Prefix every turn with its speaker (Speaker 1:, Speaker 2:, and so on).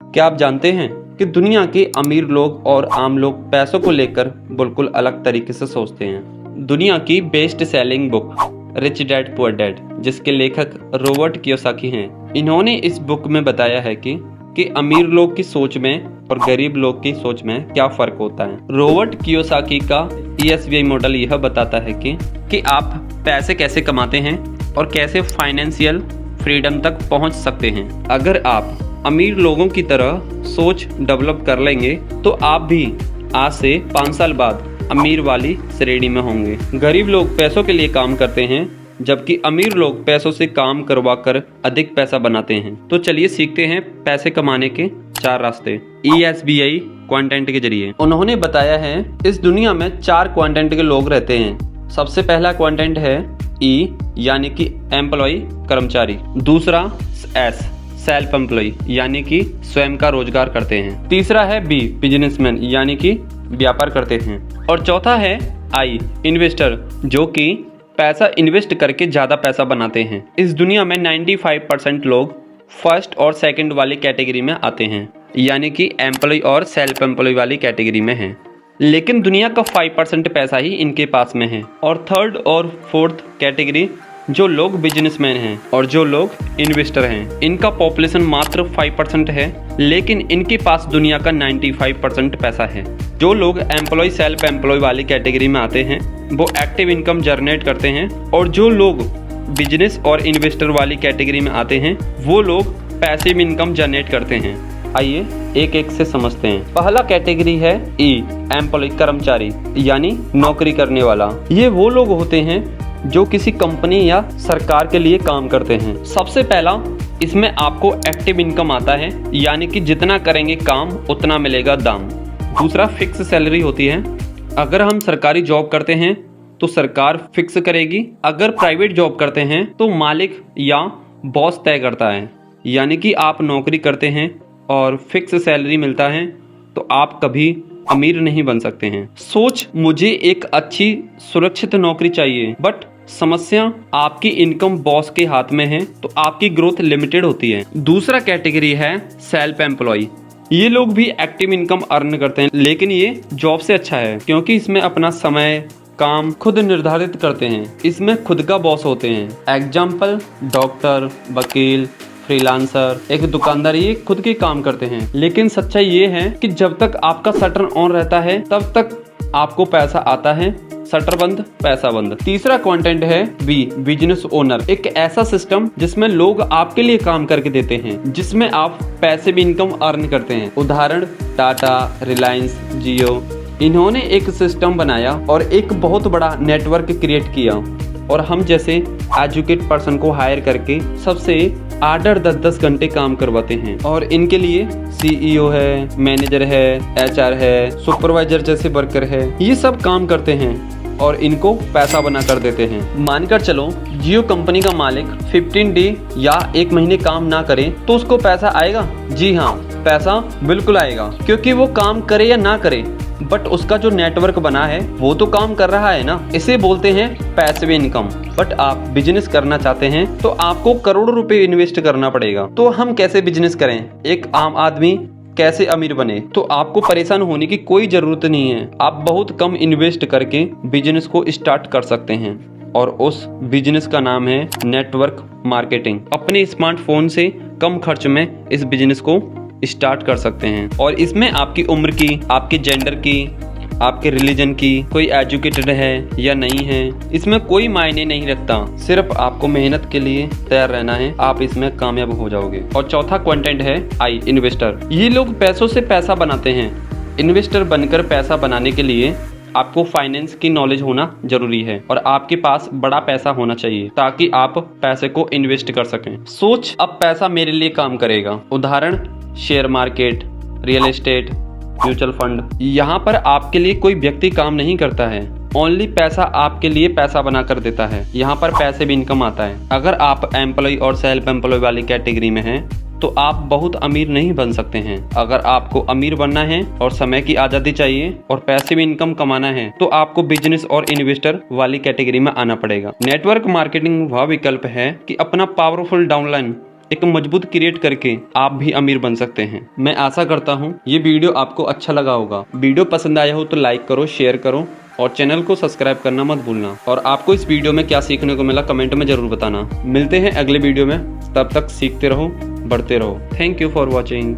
Speaker 1: क्या आप जानते हैं कि दुनिया के अमीर लोग और आम लोग पैसों को लेकर बिल्कुल अलग तरीके से सोचते हैं। दुनिया की best selling book rich dad poor dad, जिसके लेखक रॉबर्ट कियोसाकी हैं, इन्होंने इस बुक में बताया है कि अमीर लोग की सोच में और गरीब लोग की सोच में क्या फर्क होता है। रॉबर्ट कियोसाकी का ESBI मॉडल यह बताता है कि आप पैसे कैसे कमाते हैं और कैसे फाइनेंशियल फ्रीडम तक पहुंच सकते हैं। अगर आप अमीर लोगों की तरह सोच डेवलप कर लेंगे तो आप भी आज से 5 साल बाद अमीर वाली श्रेणी में होंगे। गरीब लोग पैसों के लिए काम करते हैं, जबकि अमीर लोग पैसों से काम करवा कर अधिक पैसा बनाते हैं। तो चलिए सीखते हैं पैसे कमाने के 4 रास्ते ESBI क्वाड्रेंट के जरिए। उन्होंने बताया है इस दुनिया में 4 क्वाड्रेंट के लोग रहते हैं। सबसे पहला क्वाड्रेंट है E यानी कि एम्प्लॉय कर्मचारी। दूसरा S सेल्फ एम्प्लॉय यानी कि स्वयं का रोजगार करते हैं। तीसरा है B बिजनेसमैन यानी कि व्यापार करते हैं। और चौथा है I इन्वेस्टर, जो कि पैसा इन्वेस्ट करके ज़्यादा पैसा बनाते हैं। इस दुनिया में 95% लोग फर्स्ट और सेकंड वाली कैटेगरी में आते हैं, यानी कि एम्प्लॉय और सेल्फ एम्प्लॉय वाली कैटेगरी में हैं। लेकिन दुनिया का 5% पैसा ही इनके पास में है। और थर्ड और फोर्थ कैटेगरी जो लोग बिजनेसमैन हैं और जो लोग इन्वेस्टर हैं, इनका पॉपुलेशन मात्र 5% है, लेकिन इनके पास दुनिया का 95% पैसा है। जो लोग एम्प्लॉय सेल्फ एम्प्लॉय वाली कैटेगरी में आते हैं वो एक्टिव इनकम जनरेट करते हैं, और जो लोग बिजनेस और इन्वेस्टर वाली कैटेगरी में आते हैं वो लोग पैसिव इनकम जनरेट करते हैं। आइए एक एक से समझते हैं। पहला कैटेगरी है E एम्प्लॉय कर्मचारी यानी नौकरी करने वाला। ये वो लोग होते हैं जो किसी कंपनी या सरकार के लिए काम करते हैं। सबसे पहला इसमें आपको एक्टिव इनकम आता है, यानी कि जितना करेंगे काम उतना मिलेगा दाम। दूसरा फिक्स सैलरी होती है। अगर हम सरकारी जॉब करते हैं तो सरकार फिक्स करेगी, अगर प्राइवेट जॉब करते हैं तो मालिक या बॉस तय करता है। यानी कि आप नौकरी करते हैं और फिक्स सैलरी मिलता है तो आप कभी अमीर नहीं बन सकते हैं। सोच मुझे एक अच्छी सुरक्षित नौकरी चाहिए, बट समस्या आपकी इनकम बॉस के हाथ में है तो आपकी ग्रोथ लिमिटेड होती है। दूसरा कैटेगरी है सेल्फ एम्प्लॉय। ये लोग भी एक्टिव इनकम अर्न करते हैं, लेकिन ये जॉब से अच्छा है क्योंकि इसमें अपना समय काम खुद निर्धारित करते हैं। इसमें खुद का बॉस होते हैं। एग्जाम्पल डॉक्टर, वकील, फ्रीलांसर, एक दुकानदार, ये खुद के काम करते हैं। लेकिन सच्चाई ये है कि जब तक आपका शटर ऑन रहता है तब तक आपको पैसा आता है, शटर बंद पैसा बंद। तीसरा कंटेंट है B बिजनेस ओनर। एक ऐसा सिस्टम जिसमें लोग आपके लिए काम करके देते हैं, जिसमें आप पैसे भी इनकम अर्न करते हैं। उदाहरण टाटा, रिलायंस, जियो। इन्होंने एक सिस्टम बनाया और एक बहुत बड़ा नेटवर्क क्रिएट किया, और हम जैसे एजुकेट पर्सन को हायर करके सबसे 8-10 घंटे काम करवाते हैं। और इनके लिए CEO है, मैनेजर है, HR है, सुपरवाइजर जैसे वर्कर है, ये सब काम करते हैं और इनको पैसा बना कर देते हैं। मानकर चलो जियो कंपनी का मालिक 15 डे या 1 महीने काम ना करे तो उसको पैसा आएगा? जी हाँ, पैसा बिल्कुल आएगा, क्योंकि वो काम करे या ना करे बट उसका जो नेटवर्क बना है वो तो काम कर रहा है ना। इसे बोलते हैं पैसिव इनकम। बट आप बिजनेस करना चाहते हैं तो आपको करोड़ों रुपए इन्वेस्ट करना पड़ेगा। तो हम कैसे बिजनेस करें, एक आम आदमी कैसे अमीर बने? तो आपको परेशान होने की कोई जरूरत नहीं है। आप बहुत कम इन्वेस्ट करके बिजनेस को स्टार्ट कर सकते हैं, और उस बिजनेस का नाम है नेटवर्क मार्केटिंग। अपने स्मार्टफोन से कम खर्च में इस बिजनेस को स्टार्ट कर सकते हैं। और इसमें आपकी उम्र की, आपके जेंडर की, आपके रिलीजन की, कोई एजुकेटेड है या नहीं है, इसमें कोई मायने नहीं रखता। सिर्फ आपको मेहनत के लिए तैयार रहना है, आप इसमें कामयाब हो जाओगे। और चौथा कंटेंट है I इन्वेस्टर। ये लोग पैसों से पैसा बनाते हैं। इन्वेस्टर बनकर पैसा बनाने के लिए आपको फाइनेंस की नॉलेज होना जरूरी है, और आपके पास बड़ा पैसा होना चाहिए ताकि आप पैसे को इन्वेस्ट कर सकें। सोच अब पैसा मेरे लिए काम करेगा। उदाहरण share market, real estate, mutual fund. यहाँ पर आपके लिए कोई व्यक्ति काम नहीं करता है, ओनली पैसा आपके लिए पैसा बना कर देता है। यहाँ पर पैसे भी इनकम आता है। अगर आप एम्प्लॉय और सेल्फ एम्प्लॉय वाली कैटेगरी में हैं तो आप बहुत अमीर नहीं बन सकते हैं। अगर आपको अमीर बनना है और समय की आज़ादी चाहिए और पैसे भी इनकम कमाना है तो आपको बिजनेस और इन्वेस्टर वाली कैटेगरी में आना पड़ेगा। नेटवर्क मार्केटिंग वह विकल्प है कि अपना पावरफुल डाउनलाइन एक मजबूत क्रिएट करके आप भी अमीर बन सकते हैं। मैं आशा करता हूँ ये वीडियो आपको अच्छा लगा होगा। वीडियो पसंद आया हो तो लाइक करो, शेयर करो और चैनल को सब्सक्राइब करना मत भूलना। और आपको इस वीडियो में क्या सीखने को मिला कमेंट में जरूर बताना। मिलते हैं अगले वीडियो में, तब तक सीखते रहो, बढ़ते रहो। Thank you for watching.